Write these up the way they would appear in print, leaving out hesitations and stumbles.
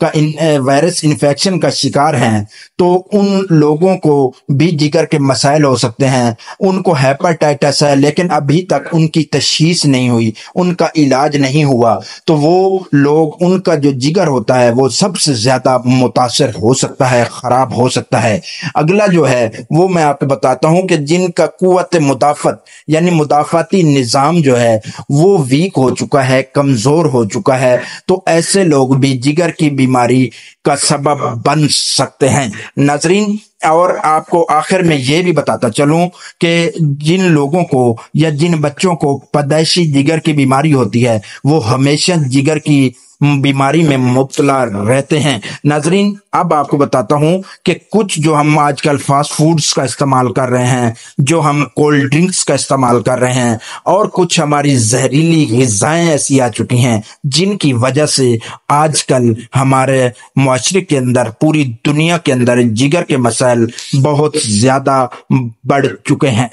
کا virus infection کا شکار ہیں تو ان لوگوں کو بھی جگر کے مسائل ہو سکتے ہیں. ان کو ہیپاٹائٹس ہے لیکن ابھی تک ان کی تشخیص نہیں ہوئی، ان کا علاج نہیں ہوا، تو وہ لوگ ان کا جو جگر ہوتا ہے وہ سب سے زیادہ متاثر ہو سکتا ہے، خراب ہو سکتا ہے. اگلا جو ہے وہ میں آپ کو بتاتا ہوں کہ جن کا قوت مدافعت یعنی مدافعتی نظام جو ہے وہ ویک ہو چکا ہے، کمزور ہو چکا ہے، تو ایسے لوگ بھی جگر کی بیماری کا سبب بن سکتے ہیں. ناظرین، اور آپ کو آخر میں یہ بھی بتاتا چلوں کہ جن لوگوں کو یا جن بچوں کو پیدائشی جگر کی بیماری ہوتی ہے وہ ہمیشہ جگر کی بیماری میں مبتلا رہتے ہیں. ناظرین، اب آپ کو بتاتا ہوں کہ کچھ جو ہم آج کل فاسٹ فوڈز کا استعمال کر رہے ہیں، جو ہم کولڈ ڈرنکس کا استعمال کر رہے ہیں، اور کچھ ہماری زہریلی غذائیں ایسی آ چکی ہیں جن کی وجہ سے آج کل ہمارے معاشرے کے اندر، پوری دنیا کے اندر جگر کے مسائل بہت زیادہ بڑھ چکے ہیں.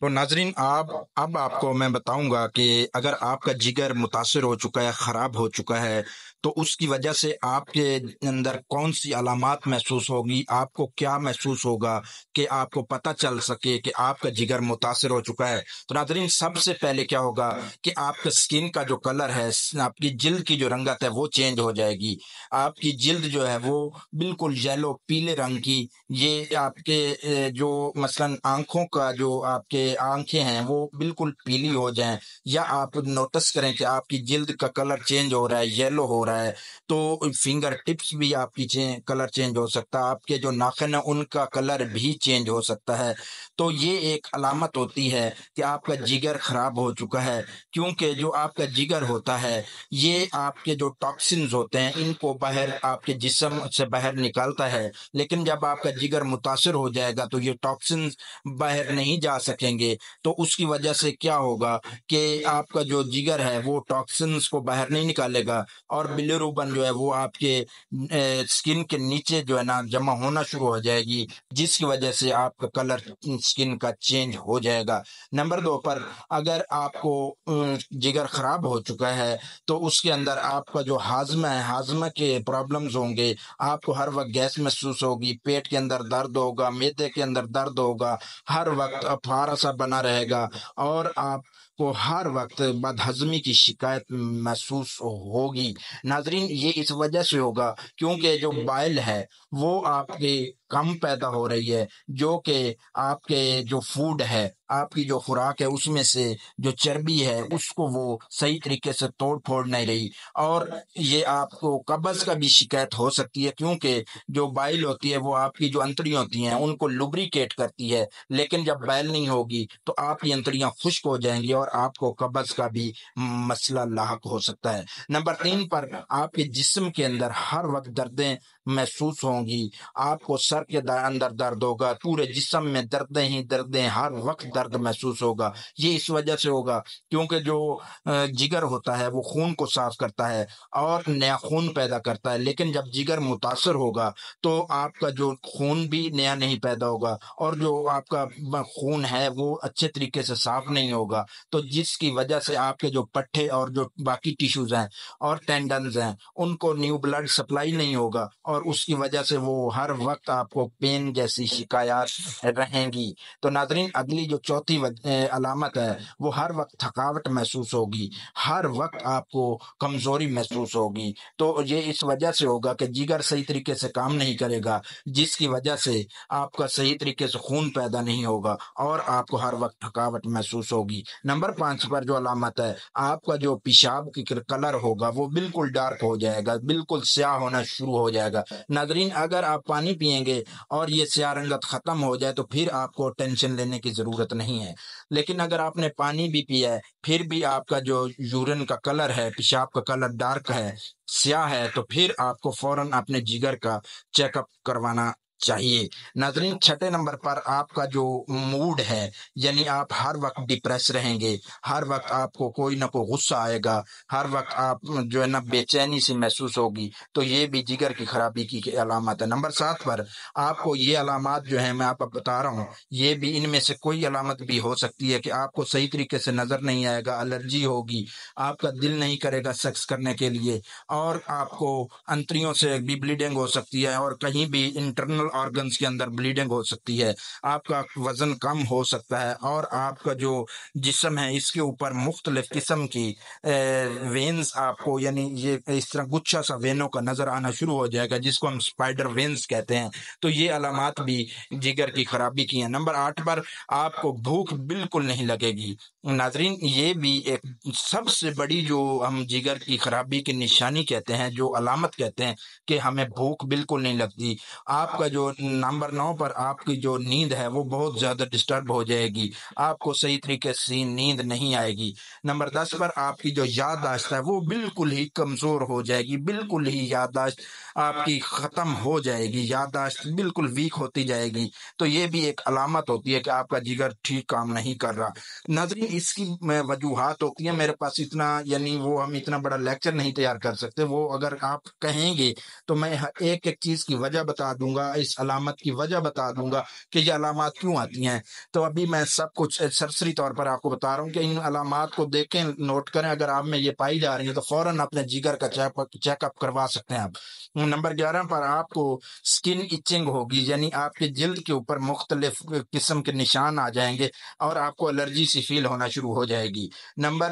تو ناظرین، اب آپ کو میں بتاؤں گا کہ اگر آپ کا جگر متاثر ہو چکا ہے، خراب ہو چکا ہے، تو اس کی وجہ سے آپ کے اندر کون سی علامات محسوس ہوگی، آپ کو کیا محسوس ہوگا کہ آپ کو پتہ چل سکے کہ آپ کا جگر متاثر ہو چکا ہے. تو ناظرین، سب سے پہلے کیا ہوگا کہ آپ کا سکن کا جو کلر ہے، آپ کی جلد کی جو رنگت ہے وہ چینج ہو جائے گی. آپ کی جلد جو ہے وہ بالکل یلو پیلے رنگ کی، یہ آپ کے جو مثلاً آنکھوں کا جو آپ کے آنکھیں ہیں وہ بالکل پیلی ہو جائیں، یا آپ نوٹس کریں کہ آپ کی جلد کا کلر چینج ہو رہا ہے، یلو ہو رہا ہے، تو فنگر ٹپس بھی آپ کی کلر چینج ہو سکتا ہے، آپ کے جو ناخن ہیں ان کا کلر بھی چینج ہو سکتا ہے. تو یہ ایک علامت ہوتی ہے کہ آپ کا جگر خراب ہو چکا ہے، کیونکہ جو آپ کا جگر ہوتا ہے یہ آپ کے جو ٹاکسنز ہوتے ہیں ان کو باہر آپ کے جسم سے باہر نکالتا ہے، لیکن جب آپ کا جگر متاثر ہو جائے گا تو یہ ٹاکسنز باہر نہیں جا سکیں گے. تو اس کی وجہ سے کیا ہوگا کہ آپ کا جو جگر ہے وہ ٹاکسنز کو باہر نہیں نکالے گا، اور بلیروبن جو ہے وہ آپ کے سکن کے نیچے جو ہے نا جمع ہونا شروع ہو جائے گی، جس کی وجہ سے آپ کا کلر سکن کا چینج ہو جائے گا. نمبر 2 پر، اگر آپ کو جگر خراب ہو چکا ہے تو اس کے اندر آپ کا جو ہاضمہ ہے، ہاضمہ کے پرابلمز ہوں گے، آپ کو ہر وقت گیس محسوس ہوگی، پیٹ کے اندر درد ہوگا، معدے کے اندر درد ہوگا، ہر وقت پھارا سا بنا رہے گا، اور آپ کو ہر وقت بد ہضمی کی شکایت محسوس ہوگی. ناظرین، یہ اس وجہ سے ہوگا کیونکہ جو بائل ہے وہ آپ کے کم پیدا ہو رہی ہے، جو کہ آپ کے جو فوڈ ہے، آپ کی جو خوراک ہے اس میں سے جو چربی ہے اس کو وہ صحیح طریقے سے توڑ پھوڑ نہیں رہی، اور یہ آپ کو قبض کا بھی شکایت ہو سکتی ہے، کیونکہ جو بائل ہوتی ہے وہ آپ کی جو انتڑیاں ہوتی ہیں ان کو لبریکیٹ کرتی ہے، لیکن جب بائل نہیں ہوگی تو آپ کی انتڑیاں خشک ہو جائیں گی اور آپ کو قبض کا بھی مسئلہ لاحق ہو سکتا ہے. نمبر 3 پر، آپ کے جسم کے اندر ہر وقت دردیں محسوس ہوں گی، آپ کو سر کے اندر درد ہوگا، پورے جسم میں دردیں ہی دردیں، ہر وقت درد محسوس ہوگا. یہ اس وجہ سے ہوگا کیونکہ جو جگر ہوتا ہے وہ خون کو صاف کرتا ہے اور نیا خون پیدا کرتا ہے، لیکن جب جگر متاثر ہوگا تو آپ کا جو خون بھی نیا نہیں پیدا ہوگا، اور جو آپ کا خون ہے وہ اچھے طریقے سے صاف نہیں ہوگا، تو جس کی وجہ سے آپ کے جو پٹھے اور جو باقی ٹیشوز ہیں اور ٹینڈنز ہیں ان کو نیو بلڈ سپلائی نہیں ہوگا، اور اس کی وجہ سے وہ ہر وقت آپ کو پین جیسی شکایات رہیں گی. تو ناظرین، اگلی جو چوتھی علامت ہے وہ ہر وقت تھکاوٹ محسوس ہوگی، ہر وقت آپ کو کمزوری محسوس ہوگی. تو یہ اس وجہ سے ہوگا کہ جگر صحیح طریقے سے کام نہیں کرے گا، جس کی وجہ سے آپ کا صحیح طریقے سے خون پیدا نہیں ہوگا اور آپ کو ہر وقت تھکاوٹ محسوس ہوگی. نمبر 5 پر جو علامت ہے، آپ کا جو پیشاب کی کلر ہوگا وہ بالکل ڈارک ہو جائے گا، بالکل سیاہ ہونا شروع ہو جائے گا. ناظرین، اگر آپ پانی پیئیں گے اور یہ سیاہ رنگت ختم ہو جائے تو پھر آپ کو ٹینشن لینے کی ضرورت نہیں ہے، لیکن اگر آپ نے پانی بھی پیا ہے پھر بھی آپ کا جو یورین کا کلر ہے، پیشاب کا کلر ڈارک ہے، سیاہ ہے، تو پھر آپ کو فوراً اپنے جگر کا چیک اپ کروانا چاہیے۔ ناظرین چھٹے نمبر پر آپ کا جو موڈ ہے، یعنی آپ ہر وقت ڈپریس رہیں گے، ہر وقت آپ کو کوئی نہ کوئی غصہ آئے گا، ہر وقت آپ جو ہے نا بے چینی سے محسوس ہوگی، تو یہ بھی جگر کی خرابی کی علامت ہے۔ نمبر 7 پر آپ کو یہ علامات جو ہیں میں آپ کو بتا رہا ہوں، یہ بھی ان میں سے کوئی علامت بھی ہو سکتی ہے کہ آپ کو صحیح طریقے سے نظر نہیں آئے گا، الرجی ہوگی، آپ کا دل نہیں کرے گا سیکس کرنے کے لیے، اور آپ کو انتریوں سے بھی بلیڈنگ ہو سکتی ہے، اور کہیں بھی انٹرنل آرگنز کے اندر بلیڈنگ ہو سکتی ہے، آپ کا وزن کم ہو سکتا ہے، اور آپ کا جو جسم ہے اس کے اوپر مختلف قسم کی وینز آپ کو، یعنی یہ اس طرح گچھا سا وینوں کا نظر آنا شروع ہو جائے گا، جس کو ہم سپائڈر وینز کہتے ہیں۔ تو یہ علامات بھی جگر کی خرابی کی ہیں۔ نمبر 8 پر آپ کو بھوک بالکل نہیں لگے گی۔ ناظرین یہ بھی ایک سب سے بڑی جو ہم جگر کی خرابی کی نشانی کہتے ہیں، جو علامت کہتے ہیں کہ ہمیں بھوک بالکل نہیں لگتی۔ آپ کا جو نمبر 9 پر آپ کی جو نیند ہے وہ بہت زیادہ ڈسٹرب ہو جائے گی، آپ کو صحیح طریقے سے نیند نہیں آئے گی۔ نمبر 10 پر آپ کی جو یادداشت ہے وہ بالکل ہی کمزور ہو جائے گی، بالکل ہی یادداشت آپ کی ختم ہو جائے گی، یادداشت بالکل ویک ہوتی جائے گی۔ تو یہ بھی ایک علامت ہوتی ہے کہ آپ کا جگر ٹھیک کام نہیں کر رہا۔ ناظرین اس کی وجوہات ہوتی ہیں، میرے پاس اتنا یعنی وہ ہم اتنا بڑا لیکچر نہیں تیار کر سکتے، وہ اگر آپ کہیں گے تو میں ایک ایک چیز کی وجہ بتا دوں گا، اس علامت کی وجہ بتا دوں گا کہ یہ علامات کیوں آتی ہیں۔ تو ابھی میں سب کچھ سرسری طور پر آپ کو بتا رہا ہوں کہ ان علامات کو دیکھیں، نوٹ کریں، اگر آپ میں یہ پائی جا رہی ہیں تو فوراً اپنے جگر کا چیک اپ کروا سکتے ہیں آپ۔ نمبر 11 پر آپ کو سکن ایچنگ ہوگی، یعنی آپ کی جلد کے اوپر مختلف قسم کے نشان آ جائیں گے اور آپ کو الرجی سی فیل ہونا شروع ہو جائے گی۔ نمبر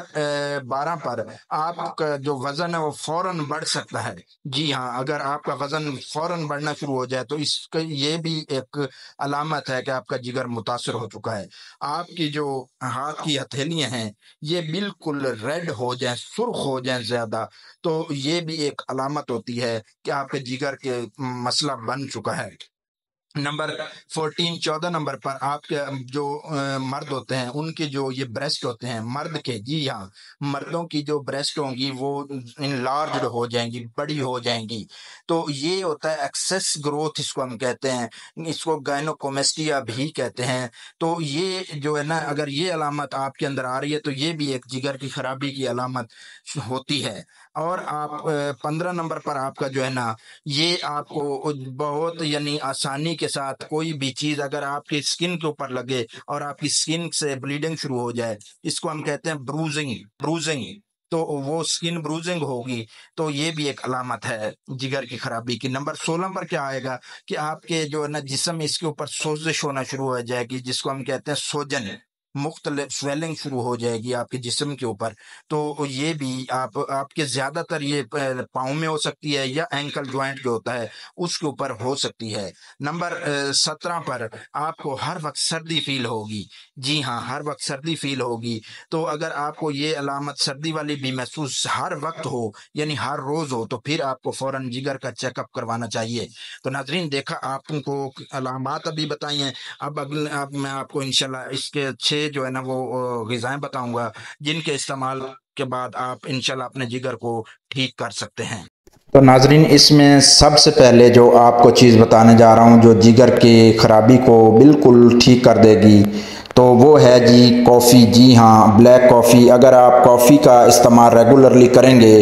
12 پر آپ کا جو وزن ہے وہ فوراً بڑھ سکتا ہے۔ جی ہاں، اگر آپ کا وزن فوراً بڑھنا شروع ہو جائے تو اس کا یہ بھی ایک علامت ہے کہ آپ کا جگر متاثر ہو چکا ہے۔ آپ کی جو ہاتھ کی ہتھیلیاں ہیں یہ بالکل ریڈ ہو جائیں، سرخ ہو جائیں زیادہ، تو یہ بھی ایک علامت ہوتی ہے کہ آپ کے جگر کے مسئلہ بن چکا ہے۔ نمبر 14 نمبر پر آپ کے جو مرد ہوتے ہیں ان کے جو یہ بریسٹ ہوتے ہیں مرد کے، جی ہاں، مردوں کی جو بریسٹ ہوں گی وہ انلارجڈ ہو جائیں گی، بڑی ہو جائیں گی۔ تو یہ ہوتا ہے ایکسیس گروتھ، اس کو ہم کہتے ہیں، اس کو گائنوکومیسٹیا بھی کہتے ہیں۔ تو یہ جو ہے نا اگر یہ علامت آپ کے اندر آ رہی ہے تو یہ بھی ایک جگر کی خرابی کی علامت ہوتی ہے۔ اور آپ 15 نمبر پر آپ کا جو ہے نا یہ آپ کو بہت یعنی آسانی کے ساتھ کوئی بھی چیز اگر آپ کی سکن کے اوپر لگے اور آپ کی سکن سے بلیڈنگ شروع ہو جائے، اس کو ہم کہتے ہیں بروزنگ، تو وہ سکن بروزنگ ہوگی، تو یہ بھی ایک علامت ہے جگر کی خرابی کی۔ نمبر 16 پر کیا آئے گا کہ آپ کے جو ہے نا جسم اس کے اوپر سوزش ہونا شروع ہو جائے گی، جس کو ہم کہتے ہیں سوجن، مختلف سویلنگ شروع ہو جائے گی آپ کے جسم کے اوپر۔ تو یہ بھی آپ کے زیادہ تر یہ پاؤں میں ہو سکتی ہے یا اینکل جوائنٹ جو ہوتا ہے اس کے اوپر ہو سکتی ہے۔ نمبر 17 پر آپ کو ہر وقت سردی فیل ہوگی، جی ہاں، ہر وقت سردی فیل ہوگی۔ تو اگر آپ کو یہ علامت سردی والی بھی محسوس ہر وقت ہو، یعنی ہر روز ہو، تو پھر آپ کو فوراً جگر کا چیک اپ کروانا چاہیے۔ تو ناظرین دیکھا آپ کو علامات ابھی بتائی ہیں، اب میں آپ کو انشاءاللہ اس کے 6 جو ہے نا وہ غذائیں بتاؤں گا جن کے استعمال کے بعد آپ انشاءاللہ اپنے جگر کو ٹھیک کر سکتے ہیں۔ تو ناظرین اس میں سب سے پہلے جو آپ کو چیز بتانے جا رہا ہوں جو جگر کی خرابی کو بالکل ٹھیک کر دے گی تو وہ ہے جی کافی۔ جی ہاں، بلیک کافی۔ اگر آپ کافی کا استعمال ریگولرلی کریں گے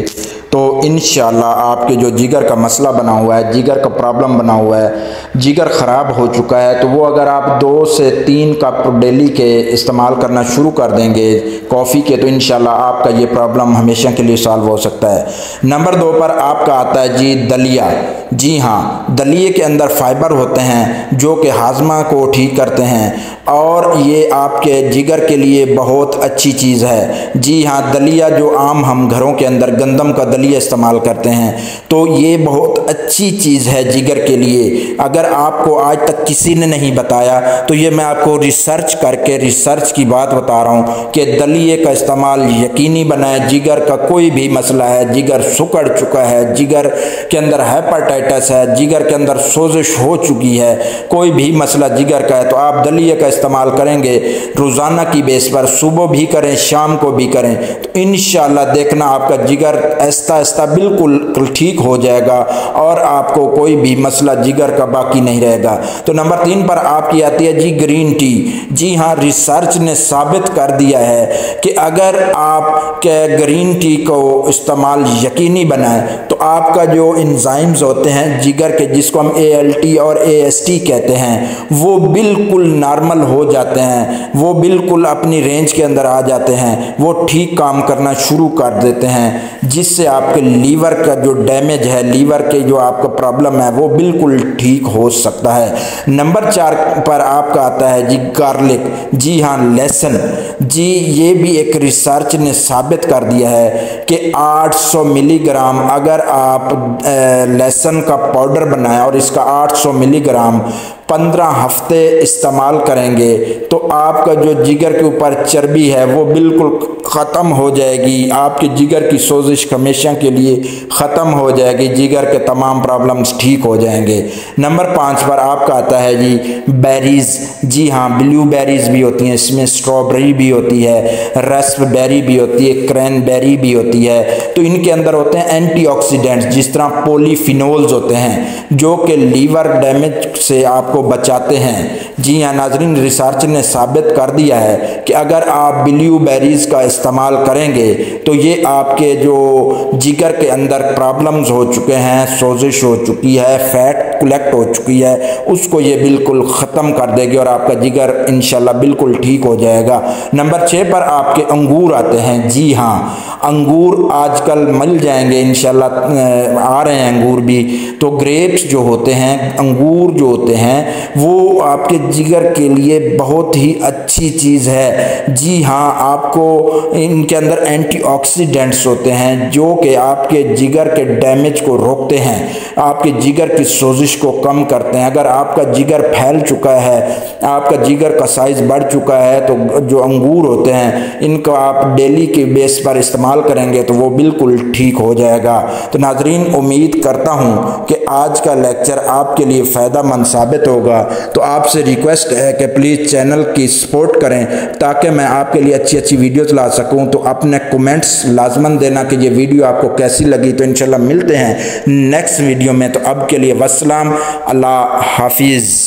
تو انشاءاللہ آپ کے جو جگر کا مسئلہ بنا ہوا ہے، جگر کا پرابلم بنا ہوا ہے، جگر خراب ہو چکا ہے، تو وہ اگر آپ 2 سے 3 کپ ڈیلی کے استعمال کرنا شروع کر دیں گے کافی کے تو انشاءاللہ آپ کا یہ پرابلم ہمیشہ کے لیے سالو ہو سکتا ہے۔ نمبر 2 پر آپ کا آتا ہے جی دلیا۔ جی ہاں، دلیے کے اندر فائبر ہوتے ہیں جو کہ ہاضمہ کو ٹھیک کرتے ہیں اور یہ آپ کے جگر کے لیے بہت اچھی چیز ہے۔ جی ہاں، دلیا جو عام ہم گھروں کے اندر گندم کا دلیا استعمال کرتے ہیں تو یہ بہت اچھی چیز ہے جگر کے لیے۔ اگر آپ کو آج تک کسی نے نہیں بتایا تو یہ میں آپ کو ریسرچ کر کے ریسرچ کی بات بتا رہا ہوں کہ دلیے کا استعمال یقینی بنائیں۔ جگر کا کوئی بھی مسئلہ ہے، جگر سکڑ چکا ہے، جگر کے اندر ہیپاٹائٹس آرتھرائٹس ہے، جگر کے اندر سوزش ہو چکی ہے، کوئی بھی مسئلہ جگر کا ہے، تو آپ دلیے کا استعمال کریں گے روزانہ کی بیس پر، صبح بھی کریں شام کو بھی کریں، تو انشاءاللہ دیکھنا آپ کا جگر آہستہ آہستہ بالکل ٹھیک ہو جائے گا اور آپ کو کوئی بھی مسئلہ جگر کا باقی نہیں رہے گا۔ تو نمبر 3 پر آپ کی آتی ہے جی گرین ٹی۔ جی ہاں، ریسرچ نے ثابت کر دیا ہے کہ اگر آپ کے گرین ٹی کو استعمال یقینی بنائیں تو آپ کا جو انزائمز ہوتے ہیں جگر کے، جس کو ہم ALT اور AST کہتے ہیں، وہ بالکل نارمل ہو جاتے ہیں، وہ بالکل اپنی رینج کے اندر آ جاتے ہیں، وہ ٹھیک کام کرنا شروع کر دیتے ہیں، جس سے آپ کے لیور کا جو ڈیمیج ہے، لیور کے جو آپ کا پرابلم ہے، وہ بالکل ٹھیک ہو سکتا ہے۔ نمبر 4 پر آپ کا آتا ہے جی گارلک۔ جی ہاں، لہسن۔ جی یہ بھی ایک ریسرچ نے ثابت کر دیا ہے کہ 800 ملی گرام اگر آپ لہسن کا پاؤڈر بنائیں اور اس کا 800 ملی گرام 15 ہفتے استعمال کریں گے تو آپ کا جو جگر کے اوپر چربی ہے وہ بالکل ختم ہو جائے گی، آپ کے جگر کی سوزش ہمیشہ کے لیے ختم ہو جائے گی، جگر کے تمام پرابلمز ٹھیک ہو جائیں گے۔ نمبر 5 پر آپ کا آتا ہے جی بیریز۔ جی ہاں، بلیو بیریز بھی ہوتی ہیں، اس میں اسٹرابری بھی ہوتی ہے، رسپ بیری بھی ہوتی ہے، کرین بیری بھی ہوتی ہے، تو ان کے اندر ہوتے ہیں اینٹی آکسیڈنٹس، جس طرح پولی فینولز ہوتے ہیں جو کہ لیور ڈیمیج سے آپ کو بچاتے ہیں۔ جی ہاں ناظرین، ریسرچ نے ثابت کر دیا ہے کہ اگر آپ بلیو بیریز کا استعمال کریں گے تو یہ آپ کے جو جگر کے اندر پرابلمز ہو چکے ہیں، سوزش ہو چکی ہے، فیٹ کلیکٹ ہو چکی ہے، اس کو یہ بالکل ختم کر دے گی اور آپ کا جگر انشاءاللہ بالکل ٹھیک ہو جائے گا۔ نمبر 6 پر آپ کے انگور آتے ہیں۔ جی ہاں، انگور آج کل مل جائیں گے انشاءاللہ، آ رہے ہیں انگور بھی، تو گریپس جو ہوتے ہیں، انگور جو ہوتے ہیں، وہ آپ کے جگر کے لیے بہت ہی اچھی چیز ہے۔ جی ہاں، آپ کو ان کے اندر اینٹی آکسیڈنٹس ہوتے ہیں جو کہ آپ کے جگر کے ڈیمیج کو روکتے ہیں، آپ کے جگر کی سوزش کو کم کرتے ہیں۔ اگر آپ کا جگر پھیل چکا ہے، آپ کا جگر کا سائز بڑھ چکا ہے، تو جو انگور ہوتے ہیں ان کو آپ ڈیلی کے بیس پر استعمال کریں گے تو وہ بالکل ٹھیک ہو جائے گا۔ تو ناظرین، امید کرتا ہوں کہ آج کا لیکچر آپ کے لیے فائدہ مند ثابت ہوگا، تو آپ سے ریکویسٹ ہے کہ پلیز چینل کی سپورٹ کریں تاکہ میں آپ کے لیے اچھی اچھی ویڈیوز لا سکوں۔ تو اپنے کومنٹس لازماً دینا کہ یہ ویڈیو آپ کو کیسی لگی، تو انشاءاللہ ملتے ہیں نیکسٹ ویڈیو میں۔ تو اب کے لیے والسلام، اللہ حافظ۔